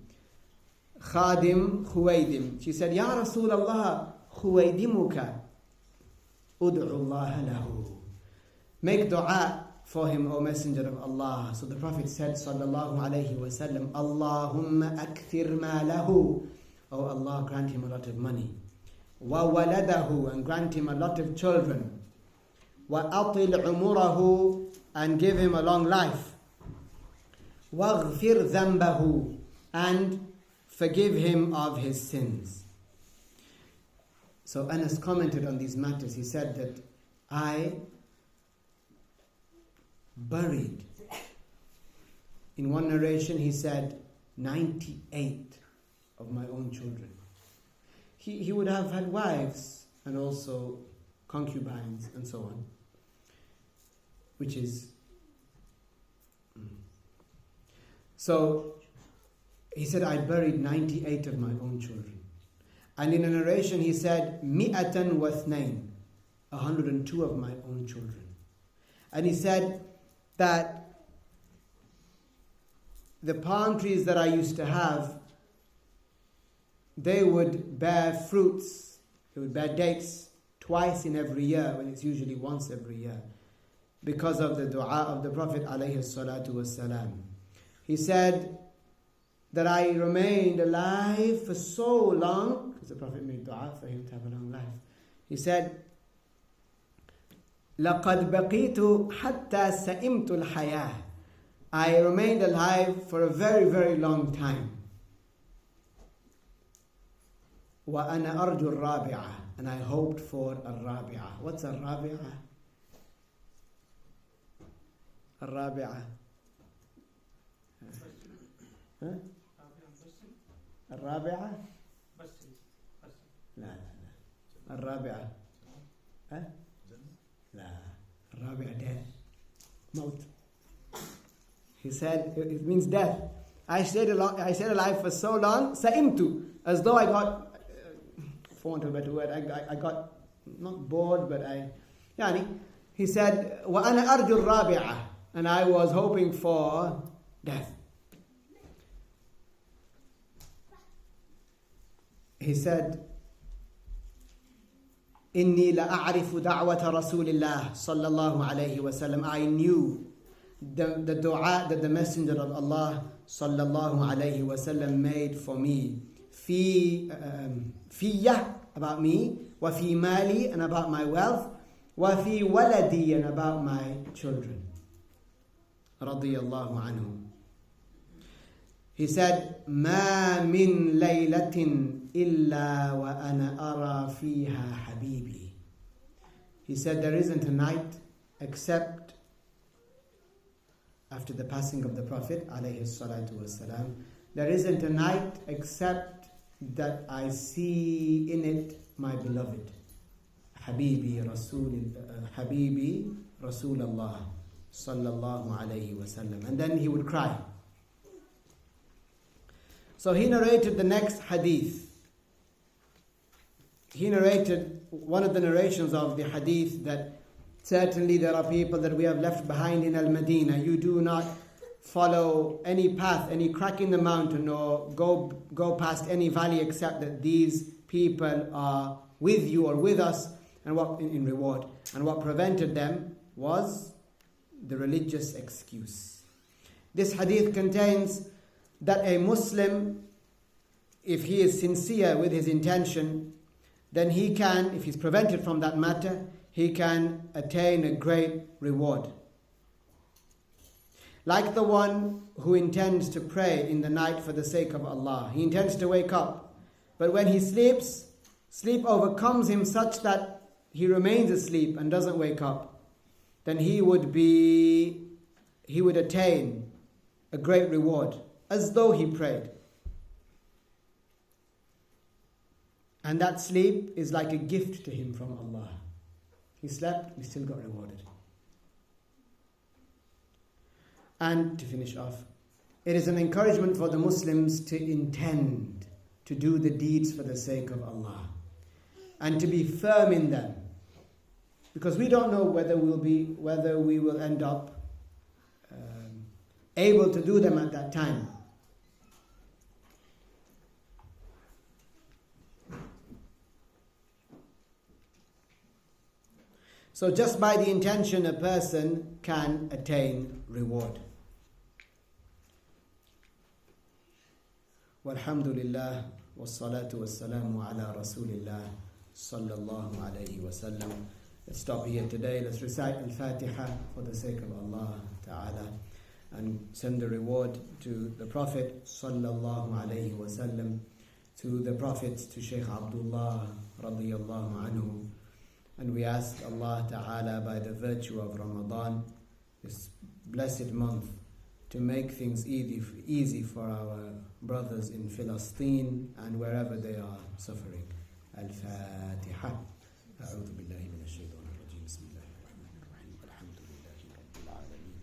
[SPEAKER 1] Khadim, khuwaydim. She said, Ya Rasulallah, khuwaydimuka. Ud'u Allah lahu. Make dua for him, O Messenger of Allah. So the Prophet said, sallallahu alayhi wa sallam, Allahumma akthir malahu. Oh Allah, grant him a lot of money. Wa waladahu, and grant him a lot of children. Wa atil umurahu, and give him a long life. Waghfir dhanbahu, and forgive him of his sins. So Anas commented on these matters. He said that I buried, in one narration he said 98 of my own children. He would have had wives and also concubines and so on, which is so he said I buried 98 of my own children. And in a narration he said mi'atan wa thnain, 102 of my own children. And he said that the palm trees that I used to have, they would bear fruits, they would bear dates twice in every year, when it's usually once every year, because of the dua of the Prophet alayhi salatu wasalam. He said that I remained alive for so long, because the Prophet made dua for him to have a long life. He said, لَقَدْ بَقِيتُ حَتَّى سَئِمْتُ الْحَيَاةِ. I remained alive for a very, very long time. وَأَنَا أَرْجُو الرَّابِعَةِ, and I hoped for الرابعة. What's الرابعة? الرابعة. ها؟ الرابعة؟ لا لا لا. الرابعة. ها؟ لا. الرابعة death. موت. He said it means death. I stayed alive for so long, سئمت, as though I got, for want of a better word, I got not bored, but he said, وَأَنَا أَرْجُو الرَّابِعَةِ, and I was hoping for death. He said, إِنِّي لَأَعْرِفُ دَعْوَةَ رَسُولِ اللَّهِ صَلَّى اللَّهُ عَلَيْهِ وَسَلَّمَ. I knew the dua that the Messenger of Allah sallallahu alayhi wasallam made for me. Fiyya, about me. Wa fi mali, and about my wealth. Wa fi waladi, and about my children. Radiyallahu anhu. He said, Ma min laylatin illa wa ana ara fiha habibi. He said, there isn't a night except after the passing of the Prophet alayhi salatu wasalam, there isn't a night except that I see in it my beloved Habibi Rasulullah sallallahu alayhi wasallam. And then he would cry. So he narrated the next hadith. He narrated one of the narrations of the hadith that certainly there are people that we have left behind in Al-Madinah. You do not follow any path, any crack in the mountain, or go past any valley except that these people are with you or with us, and what in reward. And what prevented them was the religious excuse. This hadith contains that a Muslim, if he is sincere with his intention, then he can, if he's prevented from that matter, he can attain a great reward. Like the one who intends to pray in the night for the sake of Allah. He intends to wake up. But when he sleeps, sleep overcomes him such that he remains asleep and doesn't wake up. Then he would attain a great reward, as though he prayed. And that sleep is like a gift to him from Allah. He slept, he still got rewarded. And to finish off, it is an encouragement for the Muslims to intend to do the deeds for the sake of Allah and to be firm in them, because we don't know whether we will end up able to do them at that time. So just by the intention, a person can attain reward. Walhamdulillah, wassalatu wassalamu ala rasulillah, sallallahu alayhi wasallam. Let's stop here today. Let's recite Al-Fatiha for the sake of Allah Ta'ala, and send the reward to the Prophet sallallahu alayhi wasallam, to the Prophets, to Shaykh Abdullah radiyallahu anhu. And we ask Allah Ta'ala, by the virtue of Ramadan, this blessed month, to make things easy for our brothers in Palestine and wherever they are suffering. Al-Fatiha. A'udhu billahi minash shaitanir rajim. Bismillahir rahmanir rahim. Alhamdulillahi rabbil alamin.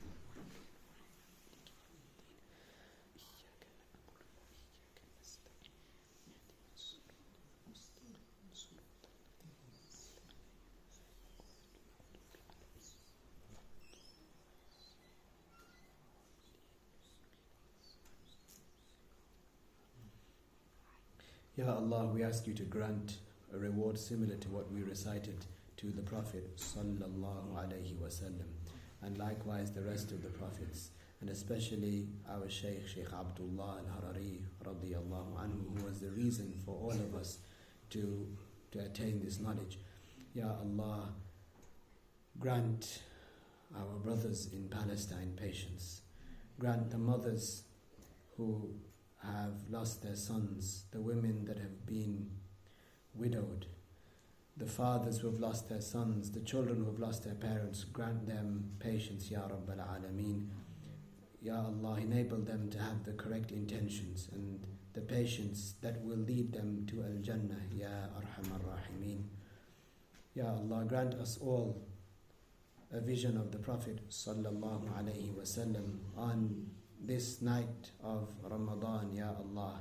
[SPEAKER 1] Ya Allah, we ask you to grant a reward similar to what we recited to the Prophet sallallahu alaihi wasallam, and likewise the rest of the Prophets, and especially our Shaykh Abdullah al-Harari radiyallahu anhu, who was the reason for all of us to attain this knowledge. Ya Allah, grant our brothers in Palestine patience. Grant the mothers who have lost their sons, the women that have been widowed, the fathers who have lost their sons, the children who have lost their parents. Grant them patience, Ya Rabbal Alameen. Ya Allah, enable them to have the correct intentions and the patience that will lead them to Al-Jannah, Ya Arhamar Rahimeen. Ya Allah, grant us all a vision of the Prophet Sallallahu Alaihi Wasallam on this night of Ramadan, Ya Allah,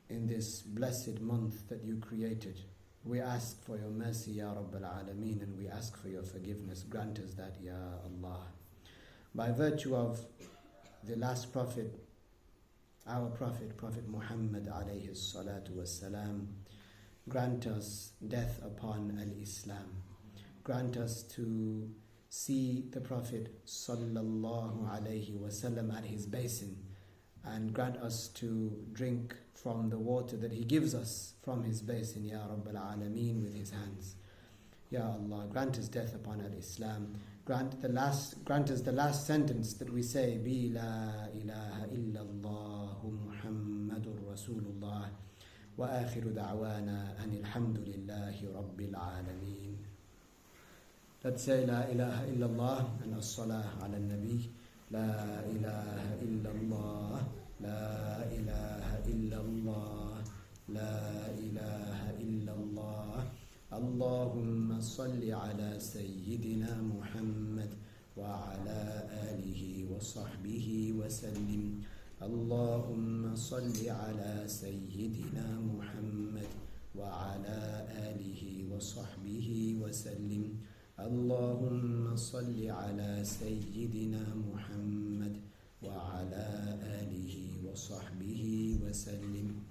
[SPEAKER 1] in this blessed month that you created. We ask for your mercy, Ya Rabbal Alameen, and we ask for your forgiveness. Grant us that, Ya Allah. By virtue of the last prophet, our prophet, Prophet Muhammad alayhi salatu wassalam, grant us death upon al-Islam. Grant us to see the Prophet sallallahu alayhi wasallam at his basin, and grant us to drink from the water that he gives us from his basin, Ya Rabbal Alameen, with his hands. Ya Allah, grant us death upon al-Islam. Grant us the last sentence that we say, Bi la ilaha illallah Muhammadur Rasulullah, wa akhiru da'wana anil hamdulillahi rabbil alameen. Let's say La ilaha illallah and as-salah ala nabi. La ilaha illallah, la ilaha illallah, la ilaha illallah. Allahumma salli ala Sayyidina Muhammad wa ala alihi wa sahbihi wa sallim. Allahumma salli ala Sayyidina Muhammad wa ala alihi wa sahbihi wa sallim. Allahumma salli ala Sayyidina Muhammad wa ala alihi wa sahbihi wa sallim.